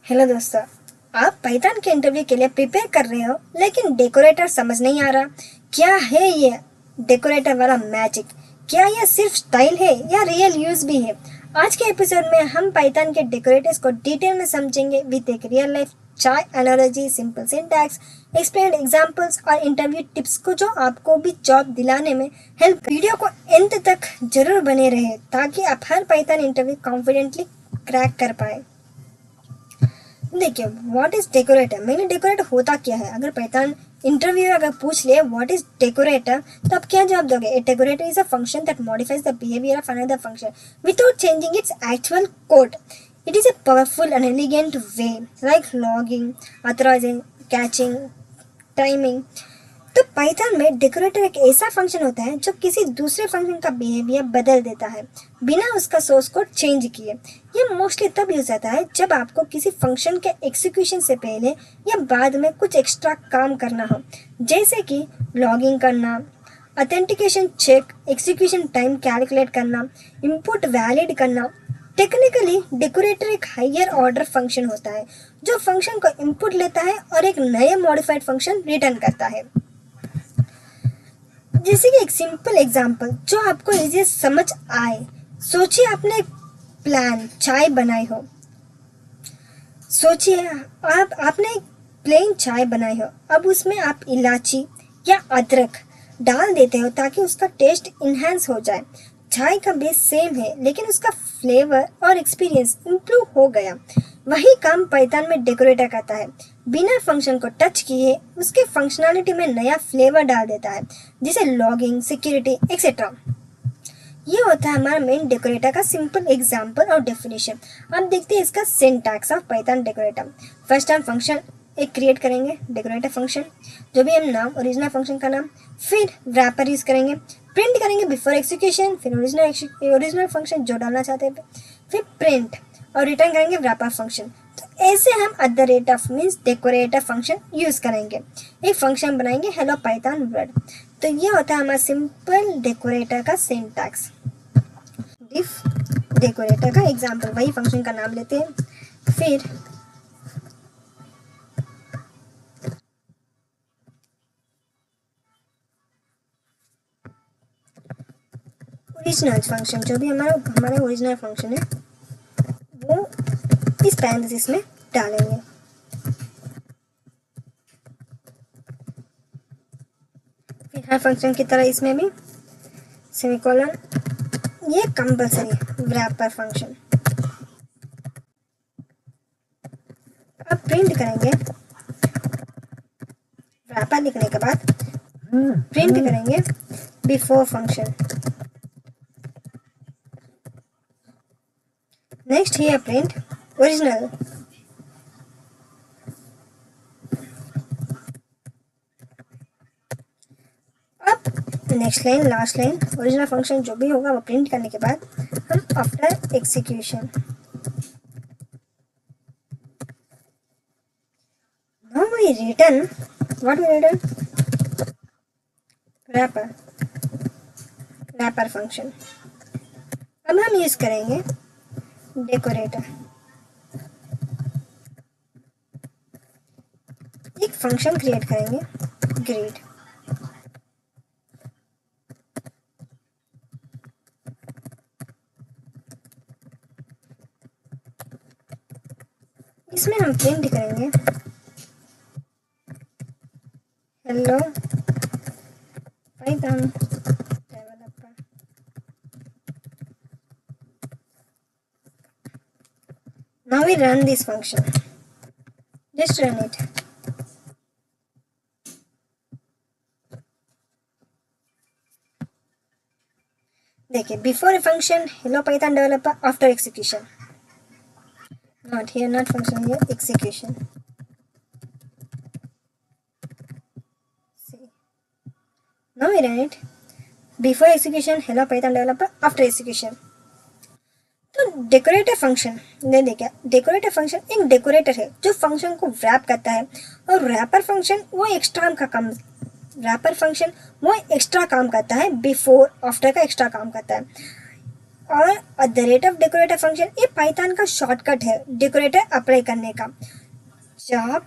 Hello दोस्तों, आप Python के इंटरव्यू के लिए प्रिपेयर कर रहे हो लेकिन डेकोरेटर समझ नहीं आ रहा। क्या है ये डेकोरेटर वाला मैजिक? क्या ये सिर्फ स्टाइल है या रियल यूज भी है? आज के एपिसोड में हम पाइथन के डेकोरेटर्स को डिटेल में समझेंगे विद एक real life chai analogy, simple syntax, explain examples और इंटरव्यू टिप्स को जो आपको भी जॉब दिलाने में हेल्प। वीडियो को अंत तक जरूर बने रहे ताकि आप हर पाइथन इंटरव्यू कॉन्फिडेंटली क्रैक कर पाए। देखिए, what is decorator? Mainly decorator होता क्या है? अगर पाइथन इंटरव्यू अगर पूछ ले व्हाट इज डेकोरेटर, तो आप क्या जवाब दोगे? A decorator is a function that modifies the behaviour of another function without changing its actual code. It is a powerful and elegant way like logging, authorizing, catching, timing. तो Python में decorator एक ऐसा function होता है जो किसी दूसरे function का बिहेवियर बदल देता है बिना उसका सोर्स कोड चेंज किए। यह मोस्टली तब यूज होता है जब आपको किसी फंक्शन के एग्जीक्यूशन से पहले या बाद में कुछ एक्स्ट्रा काम करना हो, जैसे कि लॉगिंग करना, authentication check, execution time calculate करना, इनपुट वैलिड करना। टेक्निकली डेकोरेटर एक हायर ऑर्डर फंक्शन होता है जो फंक्शन को इनपुट लेता है और एक नए मॉडिफाइड फंक्शन रिटर्न करता है। जैसे कि एक सिंपल एग्जांपल जो आपको इजी समझ आए, सोचिए आपने एक प्लान चाय बनाई हो। सोचिए आपने एक प्लेन चाय बनाई हो। अब उसमें आप इलायची या अदरक डाल देते हो ताकि उसका टेस्ट इन्हांस हो जाए। चाय का बेस सेम है लेकिन उसका फ्लेवर और एक्सपीरियंस इम्प्रूव हो गया। वही काम पाइथन में डेकोरेटर करता है। बिना फंक्शन को टच किए उसके फंक्शनैलिटी में नया फ्लेवर डाल देता है, जैसे लॉगिंग, सिक्योरिटी एक्सेट्रा। ये होता है हमारा मेन डेकोरेटर का सिंपल एग्जांपल और डेफिनेशन। अब देखते हैं इसका syntax of Python decorator. First हम फंक्शन एक क्रिएट करेंगे, डेकोरेटर फंक्शन, जो भी हम नाम, ओरिजिनल फंक्शन का नाम, फिर रैपर यूज करेंगे, प्रिंट करेंगे बिफोर एक्सिक्यूशन, फिर ओरिजिनल फंक्शन जो डालना चाहते हैं, फिर प्रिंट और रिटर्न करेंगे रैपर फंक्शन। तो ऐसे हम @of means decorator function use करेंगे। एक फंक्शन बनाएंगे हेलो पाइथन वर्ड। तो ये होता है हमारा सिंपल डेकोरेटर का सिंटैक्स। डिफ डेकोरेटर का एग्जांपल, वही फंक्शन का नाम लेते हैं, फिर ओरिजिनल फंक्शन, जो भी हमारा ओरिजिनल फंक्शन है वो इस पैरेंथेसिस में डालेंगे। फिर हर फंक्शन की तरह इसमें भी सेमीकोलन, ये कंपलसरी रैपर फंक्शन। अब प्रिंट करेंगे, रैपर लिखने के बाद प्रिंट करेंगे before function. Next here print original. अब next line, last line, original function जो भी होगा वो प्रिंट करने के बाद हम after execution. Now we return what we return wrapper function. अब हम यूज करेंगे डेकोरेटर। एक फंक्शन क्रिएट करेंगे ग्रिड। इसमें हम प्रिंट करेंगे hello Python developer. Now we run this function. Just run it. देखिए, before a function hello Python developer, after execution. Not here, not function here, execution. See. Now we run it. Before execution hello Python developer, after execution. तो decorator function ने देखा, decorator function एक decorator है जो function को rap करता है, और रैपर फंक्शन वो एक्स्ट्रा काम करता है, बिफोर आफ्टर का एक्स्ट्रा काम करता है। और @डेकोरेटर फंक्शन ये पाइथन का शॉर्टकट है डेकोरेटर अप्लाई करने का। जब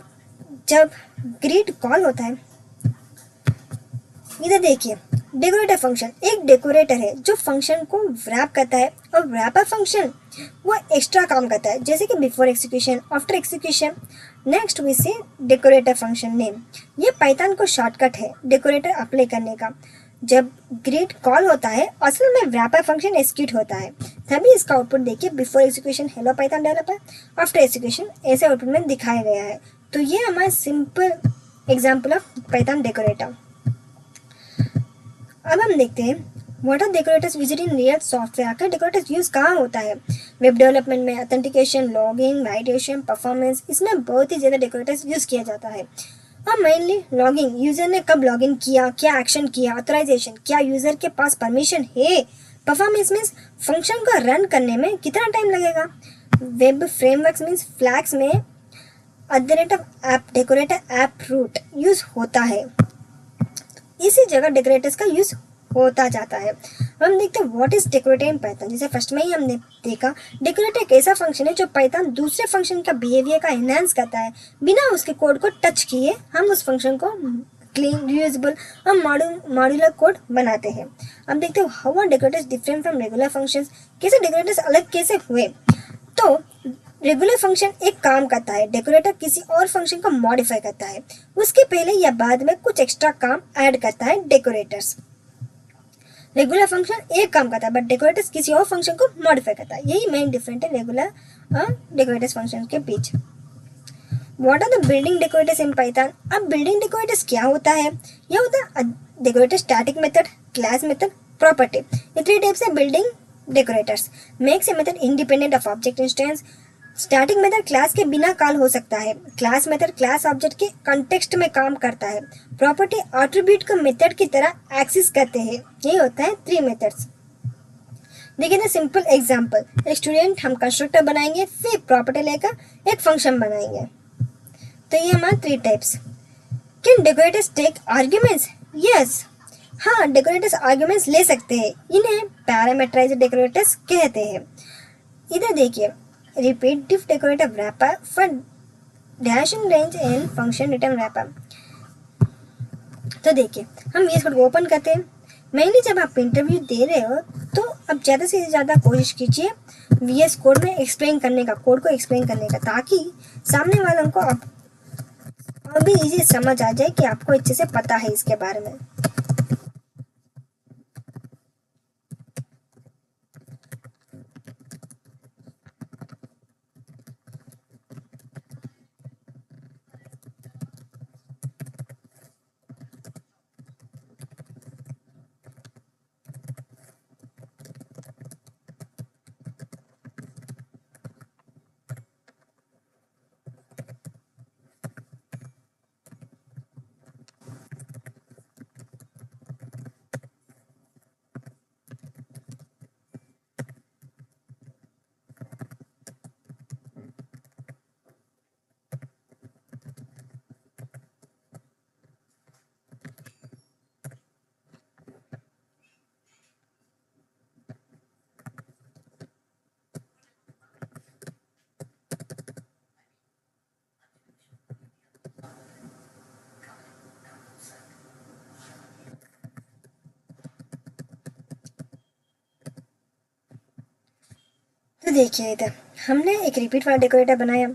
जब ग्रिड कॉल होता है, इधर देखिए, डेकोरेटर फंक्शन एक डेकोरेटर है जो फंक्शन को रैप करता है, और रैपर फंक्शन वो एक्स्ट्रा काम करता है, जैसे कि before execution, after execution. Next we see decorator function name. ये पाइथन को शॉर्टकट है डेकोरेटर अप्लाई करने का। जब ग्रिड कॉल होता है असल में रैपर फंक्शन एग्जीक्यूट होता है, तभी इसका आउटपुट देखिए, before execution hello Python developer, after execution ऐसे आउटपुट में दिखाया गया है। तो ये हमारा simple example of Python decorator. अब हम देखते हैं what are decorators used in real software. आखिर डेकोरेटर्स यूज कहाँ होता है? वेब डेवलपमेंट में, ऑथेंटिकेशन, लॉगिंग, वाइडेशन, परफॉर्मेंस, इसमें बहुत ही ज़्यादा डेकोरेटर्स यूज किया जाता है। और मेनली लॉगिंग, यूजर ने कब लॉगिन किया, क्या एक्शन किया, ऑथराइजेशन, क्या यूजर के पास परमिशन है, परफॉर्मेंस मीन्स फंक्शन को रन करने में कितना टाइम लगेगा, वेब फ्रेमवर्क्स मीन्स फ्लैग्स में @app decorator app route use होता है। इसी जगह डेकोरेटर्स का यूज होता जाता है। हम देखते हैं what is decorator in Python. जैसे फर्स्ट में ही हमने देखा, डेकोरेटर एक ऐसा फंक्शन है जो पाइथन दूसरे फंक्शन का बिहेवियर का एनहांस करता है। बिना उसके कोड को टच किए हम उस फंक्शन को क्लीन, रियूजेबल और मॉड्यूलर कोड बनाते हैं। अब देखते हैं how are decorators different from regular functions. कैसे डेकोरेटर्स अलग कैसे हुए? तो रेगुलर फंक्शन एक काम करता है, डेकोरेटर किसी और फंक्शन को मॉडिफाई करता है, उसके पहले या बाद में कुछ एक्स्ट्रा काम ऐड करता है डेकोरेटर्स। रेगुलर फंक्शन एक काम करता है बट डेकोरेटर्स किसी और फंक्शन को मॉडिफाई करता है। यही मेन डिफरेंट है रेगुलर और डेकोरेटर्स फंक्शन के बीच। What are the building decorators in Python. अब बिल्डिंग डेकोरेटर्स क्या होता है? यह होता है decorator static method, class method, property. ये 3 टाइप्स है building decorators. Makes a method independent of object instance. Static method class के बिना कॉल हो सकता है। क्लास मेथड क्लास ऑब्जेक्ट के कॉन्टेक्स्ट में काम करता है। प्रॉपर्टी एट्रीब्यूट को मेथड की तरह एक्सेस करते हैं। ये होता है 3 मेथड्स। देखिए ना सिंपल एग्जांपल, एक स्टूडेंट हम कंस्ट्रक्टर बनाएंगे, फिर प्रॉपर्टी लेकर एक फंक्शन बनाएंगे। तो ये हमारे 3 types. Can decorators take arguments? Yes, हाँ, डेकोरेटर्स आर्ग्यूमेंट्स ले सकते हैं। इन्हें पैरामीटराइज्ड डेकोरेटर्स कहते हैं। इधर देखिए, repetitive decorator wrapper for dashing range and function return wrapper. तो देखिए, हम VS कोड को ओपन करते हैं। मेनली जब आप इंटरव्यू दे रहे हो तो अब ज़्यादा से ज़्यादा कोशिश कीजिए VS कोड में एक्सप्लेन करने का, कोड को एक्सप्लेन करने का, ताकि सामने वालों को अब और भी इजी समझ आ जाए कि आपको अच्छे से पता है इसके बारे में। तो देखिए, इधर हमने एक रिपीट वाला डेकोरेटर बनाया,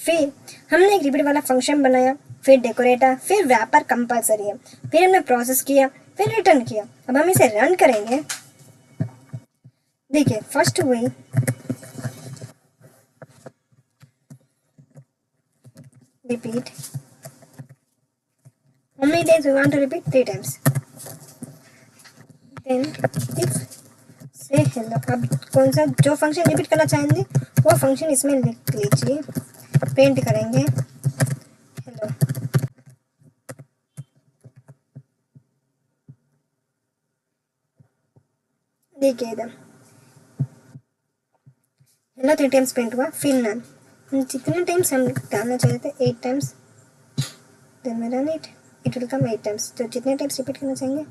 फिर हमने एक रिपीट वाला फंक्शन बनाया, फिर डेकोरेटर, फिर रैपर कंपलसरी है, फिर हमने प्रोसेस किया, फिर रिटर्न किया। अब हम इसे रन करेंगे। देखिए, फर्स्ट वही repeat, how many times we want to repeat? 3 times. Then if say hello, अब कौन सा जो फंक्शन रिपीट करना चाहेंगे वो फंक्शन इसमें लिख लीजिए, पेंट करेंगे हेलो। देखिए इधर हेलो 3 टाइम्स पेंट हुआ, फिर नन। जितने टाइम्स हम डालना चाहते थे 8 times, then run it will come 8 times. तो जितने टाइम्स रिपीट करना चाहेंगे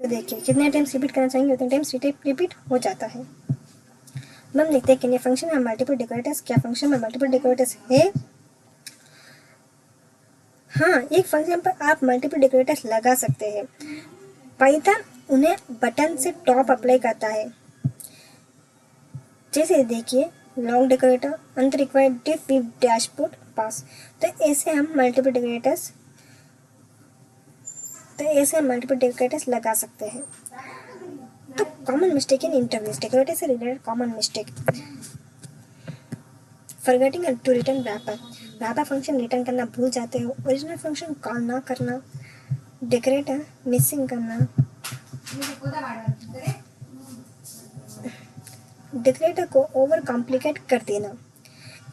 तो देखिए कितने टाइम्स रिपीट करना चाहेंगे उतने टाइम्स रिपीट हो जाता है। अब हम देखते हैं कि ये फंक्शन है मल्टीपल डेकोरेटर्स, क्या फंक्शन में मल्टीपल डेकोरेटर्स है। हाँ, एक फंक्शन पर आप मल्टीपल डेकोरेटर्स लगा सकते हैं। पाइथन उन्हें बटन से टॉप अप्लाई करता है। जैसे देखिए long decorator, unrequired def with dashboard pass. तो ऐसे हम मल्टीपल डेकोरेटर्स लगा सकते हैं। तो common mistake in interviews, decorator से related common mistake, forgetting to return wrapper function return करना भूल जाते हो, ओरिजिनल फंक्शन कॉल ना करना, डेकोरेटर मिसिंग करना, डेकोरेटर को ओवर कॉम्प्लिकेट कर देना।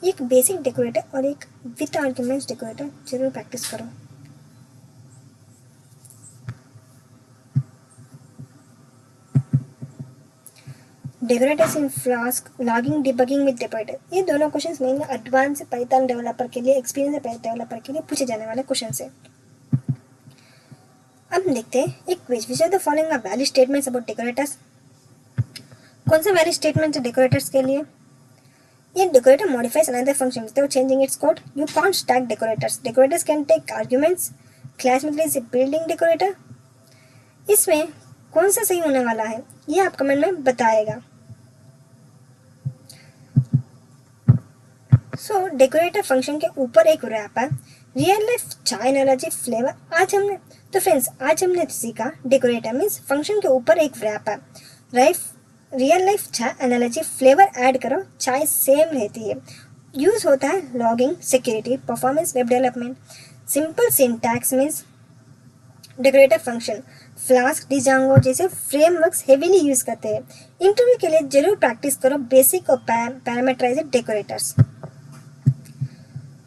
एक बेसिक डेकोरेटर और एक विद आर्ग्यूमेंट्स डेकोरेटर जरूर प्रैक्टिस करो। Decorators in Flask, logging, debugging with decorator, ये दोनों questions mainly advance Python developer के लिए, एक्सपीरियंस डेवलपर के लिए पूछे जाने वाले क्वेश्चन है। अब देखते हैं एक quiz, which are the following are valid statements about decorators. कौन सा वैलिड स्टेटमेंट है डेकोरेटर्स के लिए? ये decorator modifies another function without changing its code, you can't stack decorators, decorators can take arguments, class method is building decorator. इसमें कौन सा सही होने वाला है ये आप कमेंट में बताएगा। सो डेकोरेटर फंक्शन के ऊपर एक रैप है, real life chai analogy flavour. आज हमने सीखा डेकोरेटर मीन्स फंक्शन के ऊपर एक रैप है, real life chai analogy flavour add करो, चाय सेम रहती है। यूज होता है logging, security, performance, web development. Simple syntax means decorator function Flask, Django जैसे फ्रेमवर्क्स हेवीली यूज करते हैं। इंटरव्यू के लिए जरूर प्रैक्टिस करो बेसिक और पैरामीटराइज्ड डेकोरेटर्स।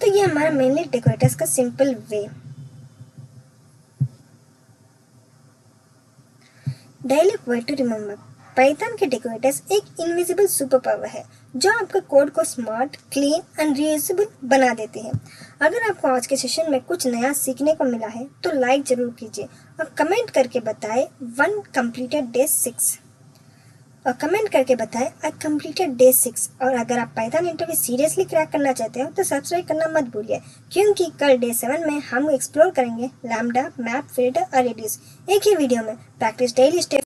तो ये हमारा मेनली डेकोरेटर्स का simple way. Dialogue word to remember, Python के डेकोरेटर्स एक इनविजिबल सुपर पावर है जो आपके कोड को स्मार्ट, क्लीन एंड रीयूजेबल बना देते हैं। अगर आपको आज के सेशन में कुछ नया सीखने को मिला है तो लाइक जरूर कीजिए और कमेंट करके बताएं वन कंप्लीटेड डे 6 और कमेंट करके बताएं आई कंप्लीटेड डे 6। और अगर आप पाइथन इंटरव्यू सीरियसली क्रैक करना चाहते हो तो सब्सक्राइब करना मत भूलिए, क्योंकि कल डे 7 में हम एक्सप्लोर करेंगे लैम्डा, मैप, फिल्टर और रेडियस एक ही वीडियो में। Practice daily step